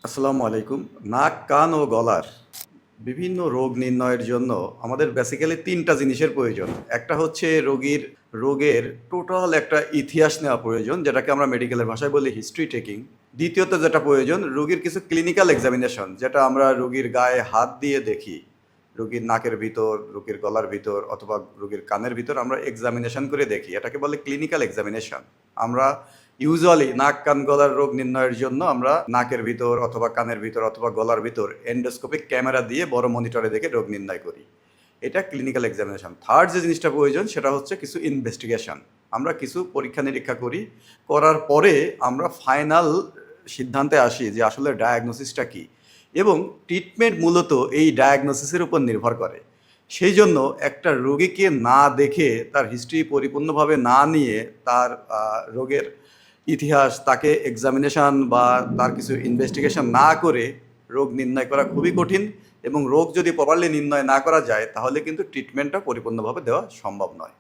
আসসালামু আলাইকুম। নাক, কান ও গলার বিভিন্ন রোগ নির্ণয়ের জন্য আমাদের বেসিক্যালি ৩ টা জিনিসের প্রয়োজন। একটা হচ্ছে রোগের টোটাল একটা ইতিহাস নেওয়া প্রয়োজন, যেটাকে আমরা মেডিকেলের ভাষায় বলি হিস্ট্রি টেকিং। দ্বিতীয়ত যেটা প্রয়োজন, রোগীর কিছু ক্লিনিক্যাল এক্সামিনেশন, যেটা আমরা রোগীর গায়ে হাত দিয়ে দেখি। রোগীর নাকের ভিতর, রোগীর গলার ভিতর অথবা রোগীর কানের ভিতর আমরা এক্সামিনেশন করে দেখি। এটাকে বলে ক্লিনিক্যাল এক্সামিনেশন। আমরা ইউজুয়ালি নাক, কান, গলার রোগ নির্ণয়ের জন্য আমরা নাকের ভিতর অথবা কানের ভিতর অথবা গলার ভিতর এন্ডোস্কোপিক ক্যামেরা দিয়ে বড় মনিটরে দেখে রোগ নির্ণয় করি। এটা ক্লিনিক্যাল এক্সামিনেশন। থার্ড যে জিনিসটা প্রয়োজন সেটা হচ্ছে কিছু ইনভেস্টিগেশন। আমরা কিছু পরীক্ষা নিরীক্ষা করি, করার পরে আমরা ফাইনাল সিদ্ধান্তে আসি যে আসলে ডায়াগনোসিসটা কী, এবং ট্রিটমেন্ট মূলত এই ডায়াগনোসিসের উপর নির্ভর করে। সেই জন্য একটা রোগীকে না দেখে, তার হিস্ট্রি পরিপূর্ণভাবে না নিয়ে, তার রোগের ইতিহাস, তাকে এক্সামিনেশন বা তার কিছু ইনভেস্টিগেশন না করে রোগ নির্ণয় করা খুবই কঠিন, এবং রোগ যদি প্রপারলি নির্ণয় না করা যায় তাহলে কিন্তু ট্রিটমেন্টটা পরিপূর্ণভাবে দেওয়া সম্ভব নয়।